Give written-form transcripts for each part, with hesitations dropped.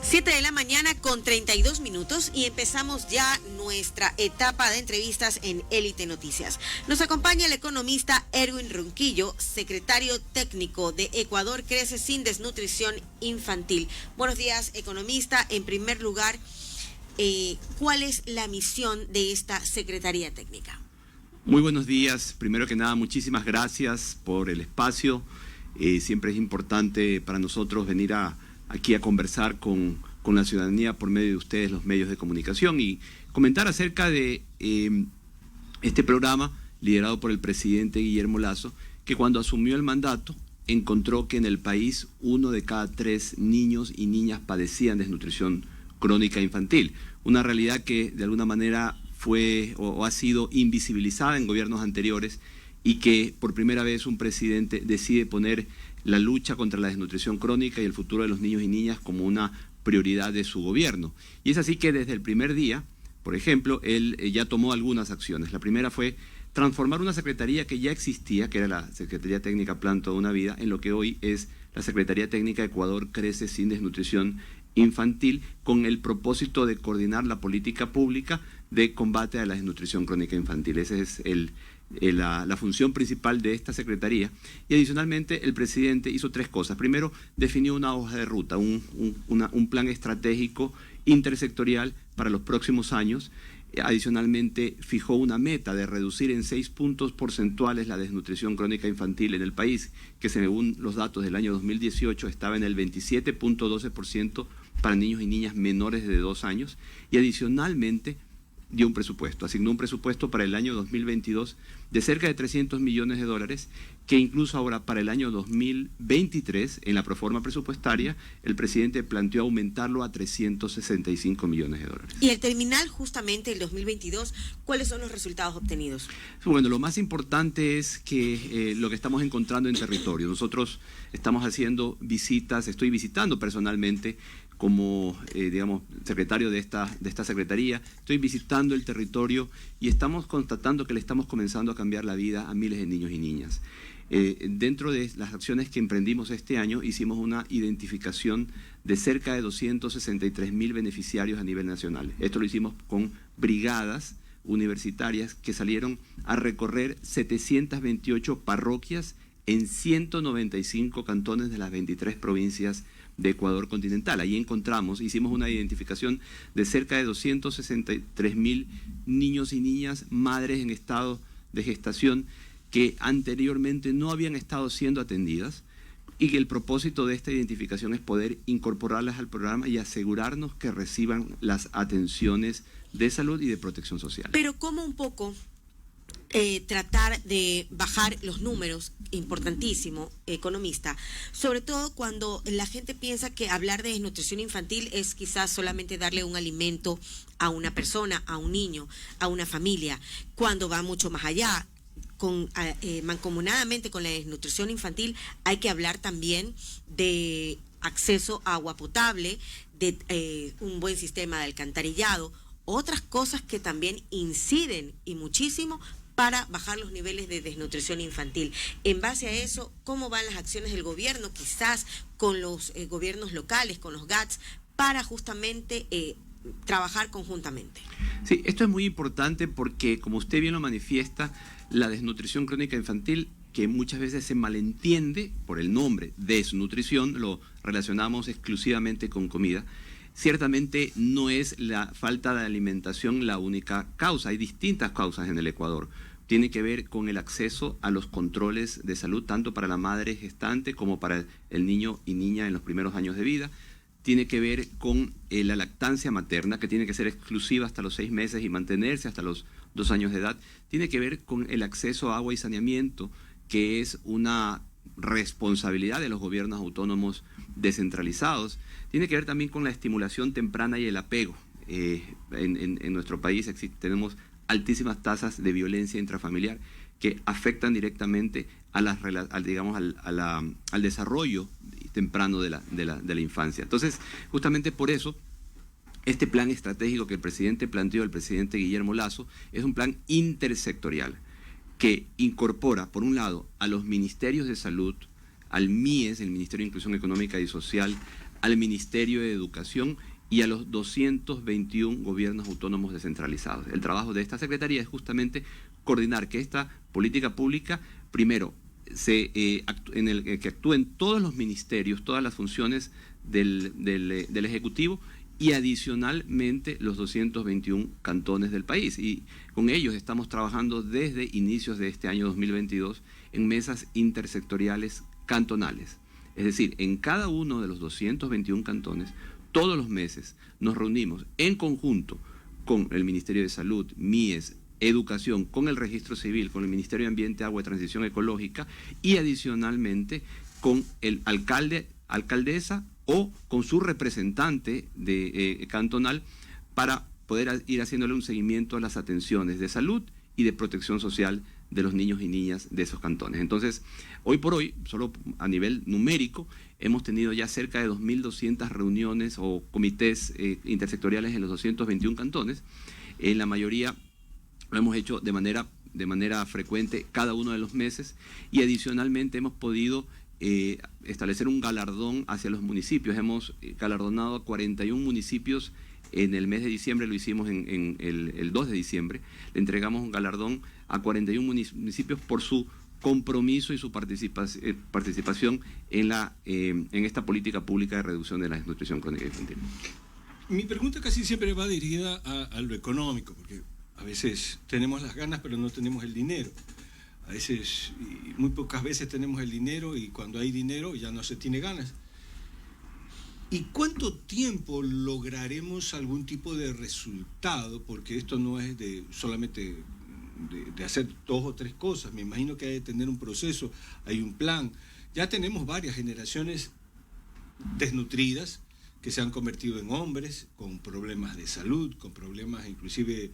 7 de la mañana con 32 minutos y empezamos ya nuestra etapa de entrevistas en Élite Noticias. Nos acompaña el economista Erwin Ronquillo, secretario técnico de Ecuador Crece Sin Desnutrición Infantil. Buenos días, economista. En primer lugar, ¿cuál es la misión de esta Secretaría Técnica? Muy buenos días. Primero que nada, muchísimas gracias por el espacio. Siempre es importante para nosotros venir aquí a conversar con la ciudadanía por medio de ustedes, los medios de comunicación, y comentar acerca de este programa liderado por el presidente Guillermo Lasso, que cuando asumió el mandato encontró que en el país 1 de cada 3 niños y niñas padecían desnutrición crónica infantil, una realidad que de alguna manera fue o ha sido invisibilizada en gobiernos anteriores y que por primera vez un presidente decide poner la lucha contra la desnutrición crónica y el futuro de los niños y niñas como una prioridad de su gobierno. Y es así que desde el primer día, por ejemplo, él ya tomó algunas acciones. La primera fue transformar una secretaría que ya existía, que era la Secretaría Técnica Plan Toda una Vida, en lo que hoy es la Secretaría Técnica Ecuador Crece Sin Desnutrición Infantil, con el propósito de coordinar la política pública de combate a la desnutrición crónica infantil. Esa es la función principal de esta secretaría. Y adicionalmente el presidente hizo 3 cosas. Primero, definió una hoja de ruta, un plan estratégico intersectorial para los próximos años. Adicionalmente, fijó una meta de reducir en 6 puntos porcentuales la desnutrición crónica infantil en el país, que según los datos del año 2018 estaba en el 27.12% para niños y niñas menores de 2 años. Y adicionalmente dio un presupuesto, asignó un presupuesto para el año 2022 de cerca de $300 millones, que incluso ahora para el año 2023, en la proforma presupuestaria, el presidente planteó aumentarlo a $365 millones. Y el terminal, justamente el 2022, ¿cuáles son los resultados obtenidos? Bueno, lo más importante es que lo que estamos encontrando en territorio. Nosotros estamos haciendo visitas, estoy visitando personalmente como, secretario de esta secretaría, estoy visitando el territorio y estamos constatando que le estamos comenzando a cambiar la vida a miles de niños y niñas. Dentro de las acciones que emprendimos este año, hicimos una identificación de cerca de 263.000 beneficiarios a nivel nacional. Esto lo hicimos con brigadas universitarias que salieron a recorrer 728 parroquias en 195 cantones de las 23 provincias de Ecuador continental. Ahí hicimos una identificación de cerca de 263.000 niños y niñas, madres en estado de gestación, que anteriormente no habían estado siendo atendidas, y que el propósito de esta identificación es poder incorporarlas al programa y asegurarnos que reciban las atenciones de salud y de protección social. Pero ¿cómo un poco tratar de bajar los números? Importantísimo, economista, sobre todo cuando la gente piensa que hablar de desnutrición infantil es quizás solamente darle un alimento a una persona, a un niño, a una familia, cuando va mucho más allá. Mancomunadamente con la desnutrición infantil hay que hablar también de acceso a agua potable, de un buen sistema de alcantarillado, otras cosas que también inciden y muchísimo para bajar los niveles de desnutrición infantil. En base a eso, ¿cómo van las acciones del gobierno, quizás con los gobiernos locales, con los GATS, para justamente trabajar conjuntamente? Sí, esto es muy importante porque, como usted bien lo manifiesta, la desnutrición crónica infantil, que muchas veces se malentiende por el nombre desnutrición, lo relacionamos exclusivamente con comida. Ciertamente no es la falta de alimentación la única causa, hay distintas causas en el Ecuador. Tiene que ver con el acceso a los controles de salud, tanto para la madre gestante como para el niño y niña en los primeros años de vida. Tiene que ver con la lactancia materna, que tiene que ser exclusiva hasta los 6 meses y mantenerse hasta los 2 años de edad. Tiene que ver con el acceso a agua y saneamiento, que es una responsabilidad de los gobiernos autónomos descentralizados. Tiene que ver también con la estimulación temprana y el apego. En nuestro país tenemos altísimas tasas de violencia intrafamiliar que afectan directamente al desarrollo temprano de la infancia. Entonces, justamente por eso, este plan estratégico que el presidente planteó, el presidente Guillermo Lasso, es un plan intersectorial que incorpora, por un lado, a los ministerios de salud, al MIES, el Ministerio de Inclusión Económica y Social, al Ministerio de Educación y a los 221 gobiernos autónomos descentralizados. El trabajo de esta Secretaría es justamente coordinar que esta política pública, primero, que actúen todos los ministerios, todas las funciones del Ejecutivo, y adicionalmente los 221 cantones del país. Y con ellos estamos trabajando desde inicios de este año 2022 en mesas intersectoriales cantonales. Es decir, en cada uno de los 221 cantones, todos los meses nos reunimos en conjunto con el Ministerio de Salud, MIES, Educación, con el Registro Civil, con el Ministerio de Ambiente, Agua y Transición Ecológica, y adicionalmente con el alcalde, alcaldesa o con su representante cantonal, para poder ir haciéndole un seguimiento a las atenciones de salud y de protección social de los niños y niñas de esos cantones. Entonces, hoy por hoy, solo a nivel numérico, hemos tenido ya cerca de 2.200 reuniones o comités intersectoriales en los 221 cantones. En la mayoría lo hemos hecho de manera frecuente cada uno de los meses, y adicionalmente hemos podido establecer un galardón hacia los municipios. Hemos galardonado a 41 municipios en el mes de diciembre, lo hicimos en el 2 de diciembre, le entregamos un galardón a 41 municipios por su compromiso y su participación en esta política pública de reducción de la desnutrición crónica infantil. Mi pregunta casi siempre va dirigida a lo económico, porque a veces tenemos las ganas pero no tenemos el dinero. A veces, y muy pocas veces tenemos el dinero, y cuando hay dinero ya no se tiene ganas. ¿Y cuánto tiempo lograremos algún tipo de resultado? Porque esto no es solamente de hacer 2 o 3 cosas. Me imagino que hay que tener un proceso, hay un plan. Ya tenemos varias generaciones desnutridas que se han convertido en hombres con problemas de salud, con problemas inclusive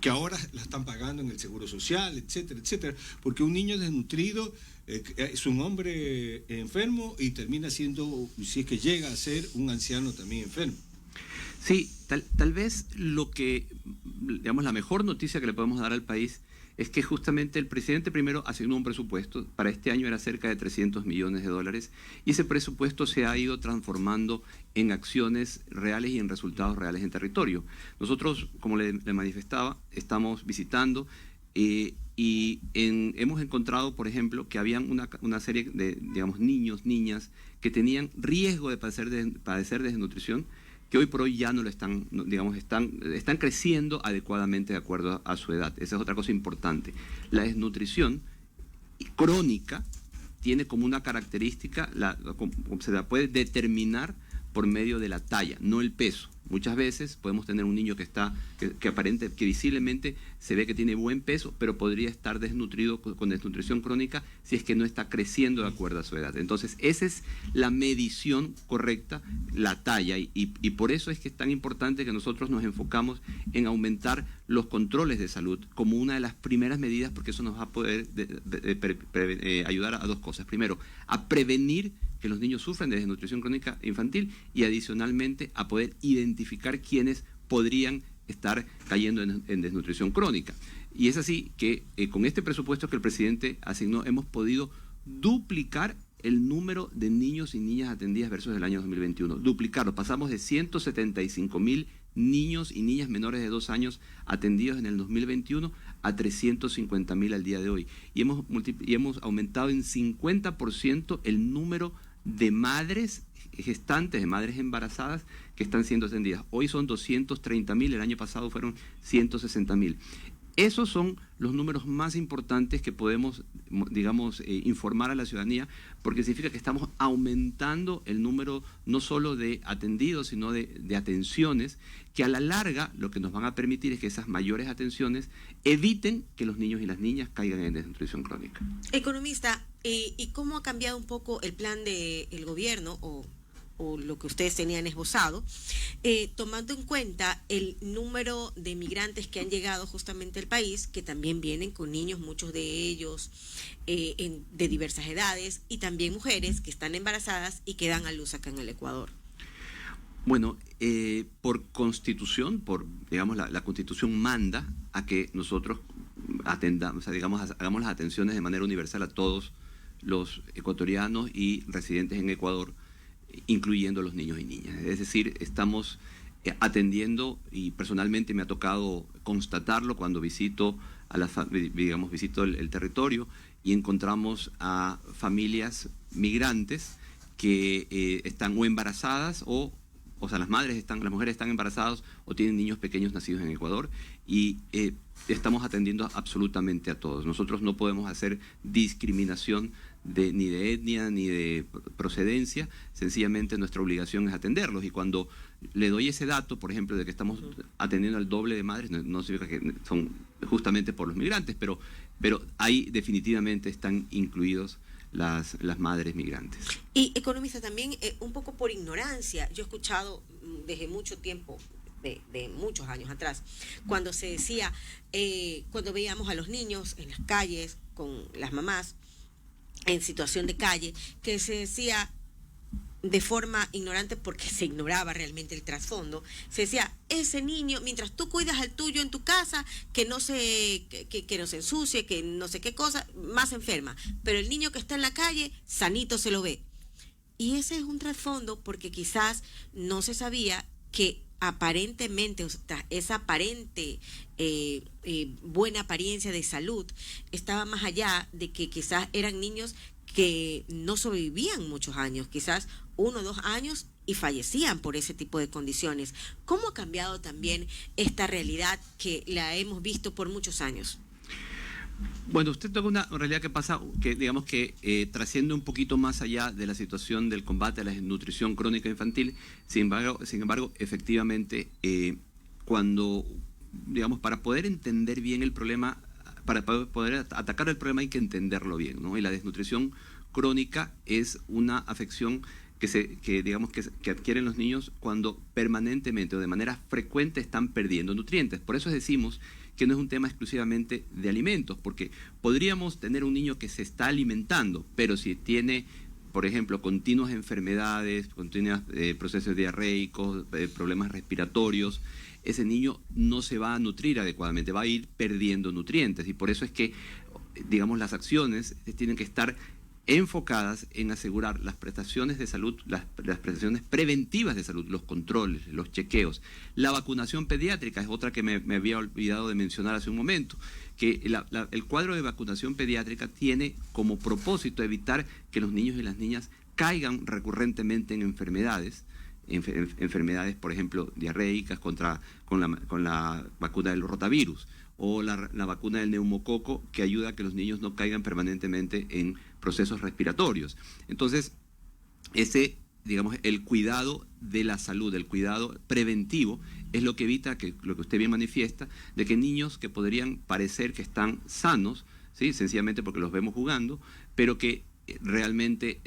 que ahora la están pagando en el Seguro Social, etcétera, etcétera, porque un niño desnutrido es un hombre enfermo y termina siendo, si es que llega a ser, un anciano también enfermo. Sí, tal vez la mejor noticia que le podemos dar al país es que justamente el presidente primero asignó un presupuesto. Para este año era cerca de $300 millones, y ese presupuesto se ha ido transformando en acciones reales y en resultados reales en territorio. Nosotros, como le manifestaba, estamos visitando y hemos encontrado, por ejemplo, que habían una serie de, niños, niñas que tenían riesgo de padecer desnutrición, que hoy por hoy ya no lo están, están creciendo adecuadamente de acuerdo a su edad. Esa es otra cosa importante. La desnutrición crónica tiene como una característica, se la puede determinar por medio de la talla, no el peso. Muchas veces podemos tener un niño que visiblemente se ve que tiene buen peso, pero podría estar desnutrido con desnutrición crónica si es que no está creciendo de acuerdo a su edad. Entonces, esa es la medición correcta, la talla, y por eso es que es tan importante que nosotros nos enfocamos en aumentar los controles de salud como una de las primeras medidas, porque eso nos va a poder ayudar a 2 cosas. Primero, a prevenir que los niños sufren de desnutrición crónica infantil, y adicionalmente a poder identificar quiénes podrían estar cayendo en desnutrición crónica. Y es así que con este presupuesto que el presidente asignó hemos podido duplicar el número de niños y niñas atendidas versus el año 2021. Duplicarlo. Pasamos de 175.000 niños y niñas menores de 2 años atendidos en el 2021 a 350.000 al día de hoy. Y hemos aumentado en 50% el número de madres gestantes, de madres embarazadas que están siendo atendidas. Hoy son 230.000, el año pasado fueron 160.000. Esos son los números más importantes que podemos, informar a la ciudadanía, porque significa que estamos aumentando el número no solo de atendidos, sino de atenciones, que a la larga lo que nos van a permitir es que esas mayores atenciones eviten que los niños y las niñas caigan en desnutrición crónica. Economista, ¿y cómo ha cambiado un poco el plan del gobierno o lo que ustedes tenían esbozado, tomando en cuenta el número de migrantes que han llegado justamente al país, que también vienen con niños, muchos de ellos de diversas edades, y también mujeres que están embarazadas y que dan a luz acá en el Ecuador? Bueno, por constitución, la constitución manda a que nosotros hagamos las atenciones de manera universal a todos los ecuatorianos y residentes en Ecuador, incluyendo los niños y niñas. Es decir, estamos atendiendo, y personalmente me ha tocado constatarlo cuando visito visito el territorio y encontramos a familias migrantes que están o embarazadas o sea, las mujeres están embarazadas o tienen niños pequeños nacidos en Ecuador, y estamos atendiendo absolutamente a todos. Nosotros no podemos hacer discriminación ni de etnia ni de procedencia, sencillamente nuestra obligación es atenderlos. Y cuando le doy ese dato, por ejemplo, de que estamos atendiendo al doble de madres, no significa que son justamente por los migrantes, pero ahí definitivamente están incluidos las madres migrantes. Y economista, también un poco por ignorancia, yo he escuchado desde mucho tiempo, de muchos años atrás, cuando se decía, cuando veíamos a los niños en las calles con las mamás en situación de calle, que se decía de forma ignorante, porque se ignoraba realmente el trasfondo, se decía, ese niño, mientras tú cuidas al tuyo en tu casa, que no se ensucie, que no sé qué cosa, más enferma, pero el niño que está en la calle, sanito se lo ve. Y ese es un trasfondo porque quizás no se sabía que aparentemente, o sea, esa aparente buena apariencia de salud estaba más allá de que quizás eran niños que no sobrevivían muchos años, quizás 1 o 2 años, y fallecían por ese tipo de condiciones. ¿Cómo ha cambiado también esta realidad que la hemos visto por muchos años? Bueno, usted toca una realidad que pasa, que digamos que trasciende un poquito más allá de la situación del combate a la desnutrición crónica infantil. Sin embargo, efectivamente, cuando, digamos, para poder entender bien el problema, para poder atacar el problema hay que entenderlo bien, ¿no? Y la desnutrición crónica es una afección que adquieren los niños cuando permanentemente o de manera frecuente están perdiendo nutrientes. Por eso decimos que no es un tema exclusivamente de alimentos, porque podríamos tener un niño que se está alimentando, pero si tiene, por ejemplo, continuas enfermedades, continuos procesos diarreicos, problemas respiratorios, ese niño no se va a nutrir adecuadamente, va a ir perdiendo nutrientes. Y por eso es que, digamos, las acciones tienen que estar enfocadas en asegurar las prestaciones de salud, las prestaciones preventivas de salud, los controles, los chequeos. La vacunación pediátrica es otra que me había olvidado de mencionar hace un momento, que el cuadro de vacunación pediátrica tiene como propósito evitar que los niños y las niñas caigan recurrentemente en enfermedades, por ejemplo, diarreicas con la vacuna del rotavirus, o la vacuna del neumococo, que ayuda a que los niños no caigan permanentemente en procesos respiratorios. Entonces, digamos, el cuidado de la salud, el cuidado preventivo, es lo que evita lo que usted bien manifiesta, de que niños que podrían parecer que están sanos, ¿sí?, sencillamente porque los vemos jugando, pero que realmente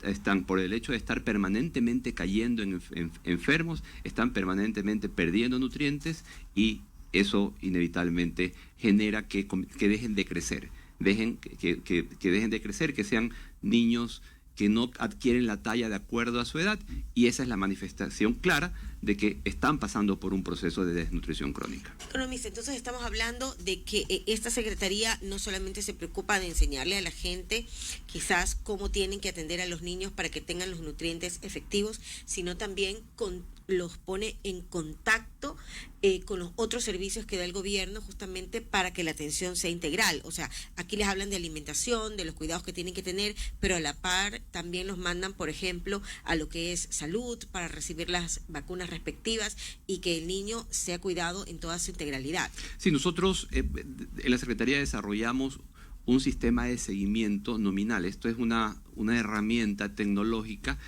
están, por el hecho de estar permanentemente cayendo en enfermos, están permanentemente perdiendo nutrientes, y eso inevitablemente genera que dejen de crecer, que dejen de crecer, que sean niños que no adquieren la talla de acuerdo a su edad, y esa es la manifestación clara de que están pasando por un proceso de desnutrición crónica. Economista, entonces estamos hablando de que esta secretaría no solamente se preocupa de enseñarle a la gente quizás cómo tienen que atender a los niños para que tengan los nutrientes efectivos, sino también los pone en contacto con los otros servicios que da el gobierno, justamente para que la atención sea integral. O sea, aquí les hablan de alimentación, de los cuidados que tienen que tener, pero a la par también los mandan, por ejemplo, a lo que es salud, para recibir las vacunas respectivas, y que el niño sea cuidado en toda su integralidad. Sí, nosotros en la Secretaría desarrollamos un sistema de seguimiento nominal. Esto es una herramienta tecnológica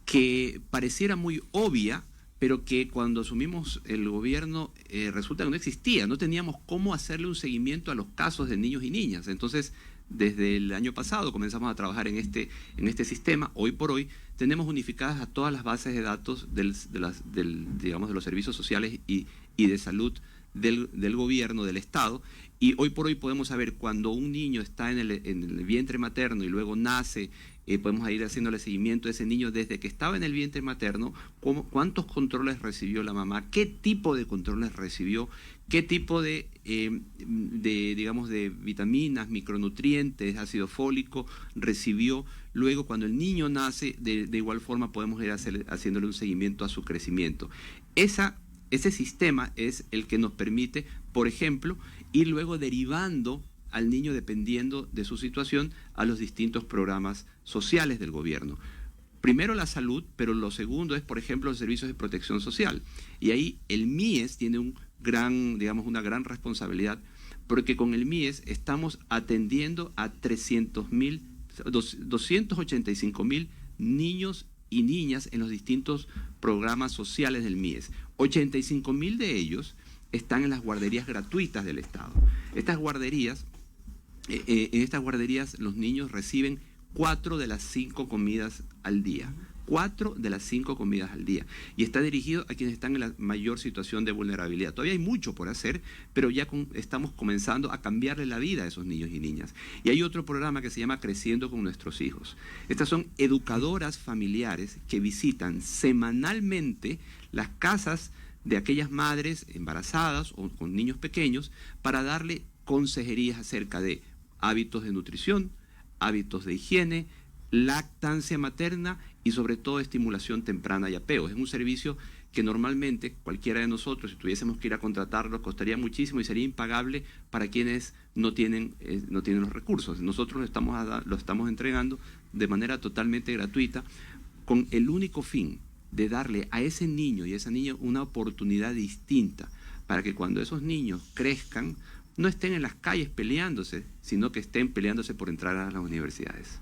que pareciera muy obvia, pero que cuando asumimos el gobierno resulta que no existía, no teníamos cómo hacerle un seguimiento a los casos de niños y niñas. Entonces, desde el año pasado comenzamos a trabajar en este sistema. Hoy por hoy tenemos unificadas a todas las bases de datos de los servicios sociales y de salud del gobierno, del Estado, y hoy por hoy podemos saber cuando un niño está en el vientre materno y luego nace podemos ir haciéndole seguimiento a ese niño desde que estaba en el vientre materno, cuántos controles recibió la mamá, qué tipo de controles recibió, qué tipo digamos, de vitaminas, micronutrientes, ácido fólico recibió. Luego, cuando el niño nace, de igual forma podemos ir haciéndole un seguimiento a su crecimiento. Ese sistema es el que nos permite, por ejemplo, ir luego derivando al niño, dependiendo de su situación, a los distintos programas sociales del gobierno. Primero la salud, pero lo segundo es, por ejemplo, los servicios de protección social. Y ahí el MIES tiene una gran responsabilidad, porque con el MIES estamos atendiendo a 285.000 niños y niñas en los distintos programas sociales del MIES. 85.000 de ellos están en las guarderías gratuitas del Estado. En estas guarderías los niños reciben 4 de las 5 comidas al día. 4 de las 5 comidas al día. Y está dirigido a quienes están en la mayor situación de vulnerabilidad. Todavía hay mucho por hacer, pero ya estamos comenzando a cambiarle la vida a esos niños y niñas. Y hay otro programa que se llama Creciendo con Nuestros Hijos. Estas son educadoras familiares que visitan semanalmente las casas de aquellas madres embarazadas o con niños pequeños para darle consejerías acerca de hábitos de nutrición, hábitos de higiene, lactancia materna y sobre todo estimulación temprana y apego. Es un servicio que normalmente cualquiera de nosotros, si tuviésemos que ir a contratarlo, costaría muchísimo y sería impagable para quienes no tienen los recursos. Nosotros lo estamos entregando de manera totalmente gratuita, con el único fin de darle a ese niño y a esa niña una oportunidad distinta, para que cuando esos niños crezcan no estén en las calles peleándose, sino que estén peleándose por entrar a las universidades.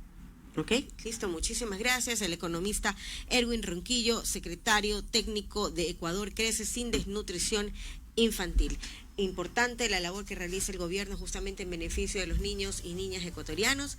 Ok, listo, muchísimas gracias. El economista Erwin Ronquillo, secretario técnico de Ecuador Crece sin Desnutrición Infantil. Importante la labor que realiza el gobierno justamente en beneficio de los niños y niñas ecuatorianos.